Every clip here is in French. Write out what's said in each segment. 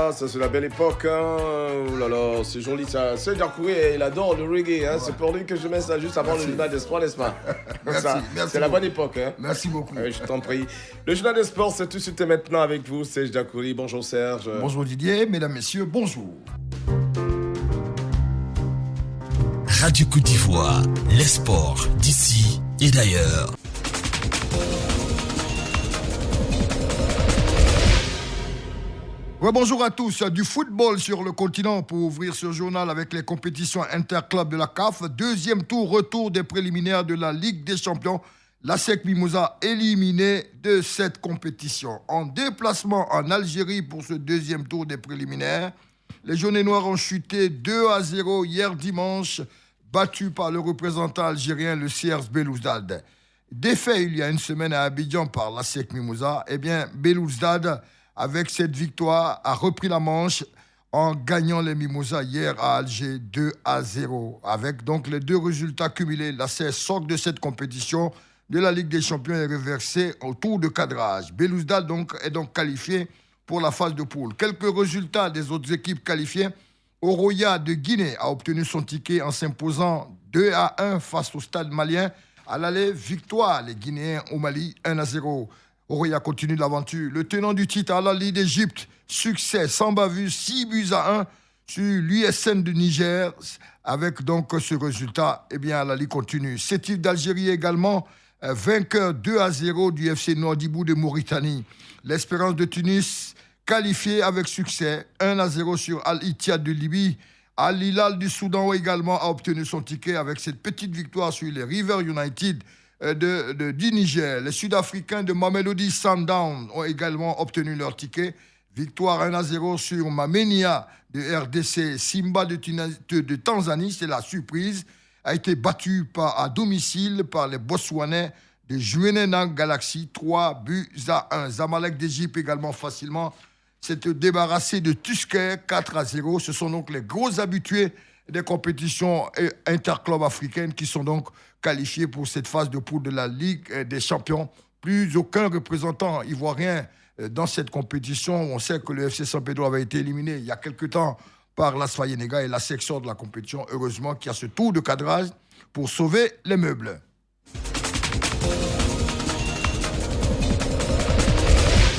Ah, ça c'est la belle époque, hein. Oh là là, c'est joli ça. C'est Djakouri, il adore le reggae, hein. Ouais. C'est pour lui que je mets ça juste avant le journal des sports, n'est-ce pas? Merci. C'est la bonne époque, hein. Merci beaucoup. Je t'en prie. Le journal des sports, c'est tout de suite et maintenant avec vous, Serge Djakouri. Bonjour Serge. Bonjour Didier, mesdames, messieurs, bonjour. Radio Côte d'Ivoire, les sports d'ici et d'ailleurs. Bonjour à tous. Du football sur le continent pour ouvrir ce journal avec les compétitions interclubs de la CAF. Deuxième tour, retour des préliminaires de la Ligue des Champions. La SEC Mimouza éliminée de cette compétition. En déplacement en Algérie pour ce deuxième tour des préliminaires, les Jaunets Noirs ont chuté 2-0 hier dimanche, battus par le représentant algérien, le CRS Belouizdad. Défait il y a une semaine à Abidjan par la SEC Mimouza, Belouizdad, avec cette victoire, a repris la manche en gagnant les Mimosas hier à Alger 2-0. Avec donc les deux résultats cumulés, la CS sort de cette compétition de la Ligue des Champions est reversée au tour de cadrage. Belouizdad est donc qualifié pour la phase de poule. Quelques résultats des autres équipes qualifiées. Oroya de Guinée a obtenu son ticket en s'imposant 2-1 face au Stade malien. À l'aller, victoire, les Guinéens au Mali 1-0. Oroya continue l'aventure. Le tenant du titre à la Ligue d'Égypte, succès sans bavure, 6-1 sur l'USN de Niger. Avec donc ce résultat, la Ligue continue. Sétif d'Algérie également, vainqueur 2-0 du FC Nouadhibou de Mauritanie. L'Espérance de Tunis, qualifiée avec succès, 1-0 sur Al-Ittihad de Libye. Al-Hilal du Soudan également a obtenu son ticket avec cette petite victoire sur les River United du Niger. Les Sud-Africains de Mamelodi Sundowns ont également obtenu leur ticket. Victoire 1-0 sur Mamenia de RDC. Simba de Tanzanie, c'est la surprise, a été battu à domicile par les Botswanais de Juenena Galaxy, 3-1. Zamalek d'Égypte également facilement s'est débarrassé de Tusker, 4-0. Ce sont donc les gros habitués des compétitions interclubs africaines qui sont donc qualifiés pour cette phase de poule de la Ligue des Champions. Plus aucun représentant ivoirien dans cette compétition. On sait que le FC San Pedro avait été éliminé il y a quelque temps par l'AS Fayenega et la section de la compétition. Heureusement qu'il y a ce tour de cadrage pour sauver les meubles.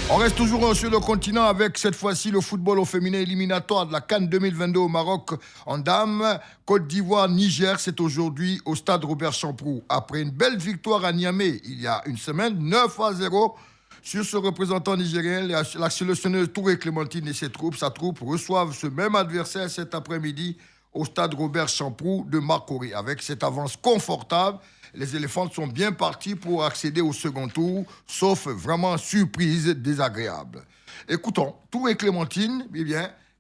On reste toujours sur le continent avec cette fois-ci le football au féminin éliminatoire de la CAN 2022 au Maroc en dames. Côte d'Ivoire, Niger, c'est aujourd'hui au stade Robert Champrou. Après une belle victoire à Niamey il y a une semaine, 9-0 sur ce représentant nigérien, la sélectionneuse Touré Clémentine et sa troupe reçoivent ce même adversaire cet après-midi au stade Robert Champrou de Marcory. Avec cette avance confortable, les éléphants sont bien partis pour accéder au second tour, sauf vraiment surprise désagréable. Écoutons, Touré Clémentine,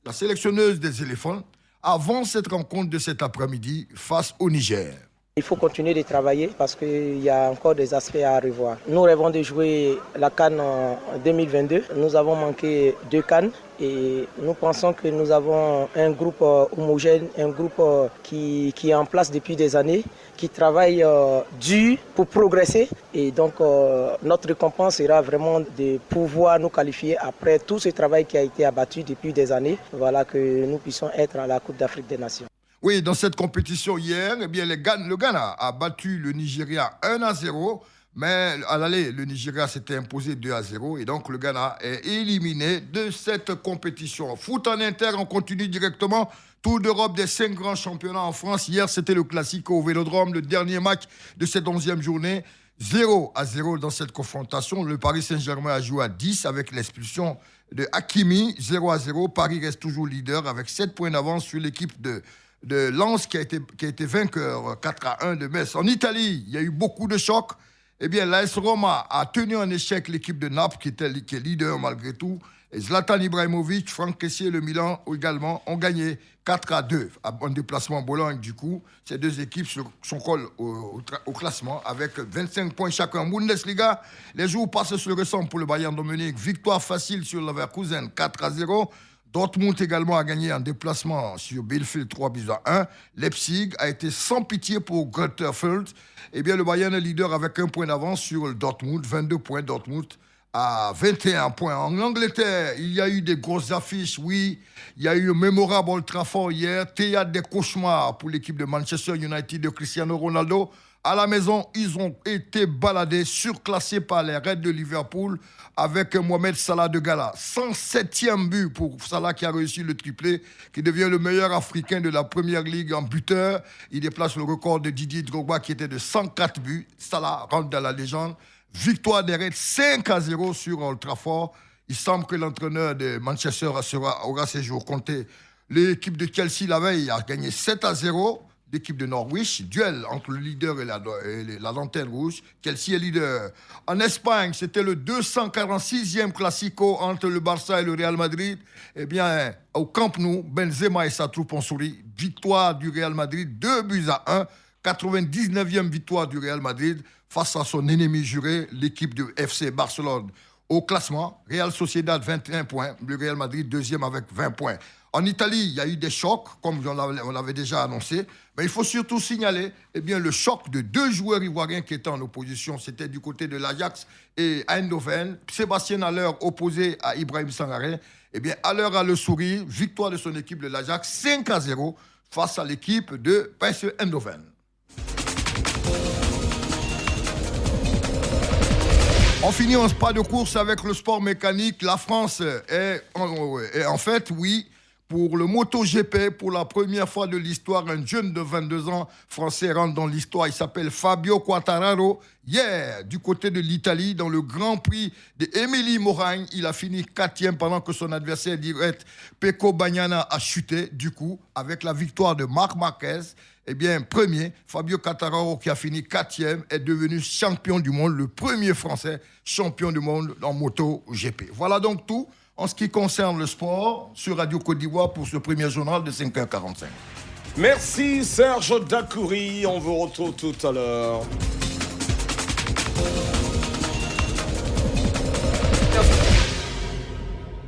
la sélectionneuse des éléphants, avant cette rencontre de cet après-midi face au Niger. Il faut continuer de travailler parce qu'il y a encore des aspects à revoir. Nous rêvons de jouer la CAN en 2022. Nous avons manqué 2 CAN et nous pensons que nous avons un groupe homogène, un groupe qui est en place depuis des années, qui travaille dur pour progresser. Et donc notre récompense sera vraiment de pouvoir nous qualifier après tout ce travail qui a été abattu depuis des années. Voilà, que nous puissions être à la Coupe d'Afrique des Nations. Oui, dans cette compétition hier, le Ghana a battu le Nigeria 1-0, mais à l'aller, le Nigeria s'était imposé 2-0 et donc le Ghana est éliminé de cette compétition. Foot en inter, on continue directement. Tour d'Europe des 5 grands championnats en France. Hier, c'était le classique au Vélodrome, le dernier match de cette 11e journée. 0-0 dans cette confrontation. Le Paris Saint-Germain a joué à 10 avec l'expulsion de Hakimi. 0-0. Paris reste toujours leader avec 7 points d'avance sur l'équipe de Lens qui a été vainqueur 4-1 de Metz. En Italie, il y a eu beaucoup de chocs. L'AS Roma a tenu en échec l'équipe de Naples qui est leader malgré tout. Et Zlatan Ibrahimovic, Franck Kessié et le Milan également ont gagné 4-2 en déplacement en Bologne. Du coup, ces deux équipes sont collées au classement avec 25 points chacun. Bundesliga, les jours passés se ressemblent pour le Bayern de Munich. Victoire facile sur Leverkusen 4-0. Dortmund également a gagné en déplacement sur Bielefeld 3-1. Leipzig a été sans pitié pour Greuther Fürth. Le Bayern est leader avec 1 point d'avance sur le Dortmund, 22 points. Dortmund à 21 points. En Angleterre, il y a eu des grosses affiches, oui. Il y a eu un mémorable Old Trafford hier, théâtre des cauchemars pour l'équipe de Manchester United de Cristiano Ronaldo. À la maison, ils ont été baladés, surclassés par les Reds de Liverpool avec Mohamed Salah de Gala. 107e but pour Salah qui a réussi le triplé, qui devient le meilleur Africain de la Première Ligue en buteur. Il déplace le record de Didier Drogba qui était de 104 buts. Salah rentre dans la légende. Victoire des Reds 5-0 sur Old Trafford. Il semble que l'entraîneur de Manchester aura ses jours comptés. L'équipe de Chelsea la veille a gagné 7-0. L'équipe de Norwich, duel entre le leader et la lanterne rouge. Chelsea est leader. En Espagne, c'était le 246e Classico entre le Barça et le Real Madrid. Eh bien, au Camp Nou, Benzema et sa troupe ont souri. Victoire du Real Madrid, 2-1. 99e victoire du Real Madrid face à son ennemi juré, l'équipe de FC Barcelone. Au classement, Real Sociedad 21 points, le Real Madrid deuxième avec 20 points. En Italie, il y a eu des chocs, comme on l'avait déjà annoncé. Mais il faut surtout signaler le choc de 2 joueurs ivoiriens qui étaient en opposition. C'était du côté de l'Ajax et Eindhoven. Sébastien Haller opposé à Ibrahim Sangaré. Haller a le sourire. Victoire de son équipe de l'Ajax, 5-0 face à l'équipe de PSV Eindhoven. On finit en pas de course avec le sport mécanique. La France est en fait, oui, pour le MotoGP, pour la première fois de l'histoire, un jeune de 22 ans français rentre dans l'histoire. Il s'appelle Fabio Quartararo. Hier, du côté de l'Italie, dans le Grand Prix d'Émilie Moragne, il a fini 4e pendant que son adversaire direct, Pecco Bagnaia, a chuté. Du coup, avec la victoire de Marc Marquez, premier, Fabio Quartararo, qui a fini 4e, est devenu champion du monde, le premier Français champion du monde en MotoGP. Voilà donc tout en ce qui concerne le sport sur Radio Côte d'Ivoire pour ce premier journal de 5h45. Merci Serge Dacoury, on vous retrouve tout à l'heure.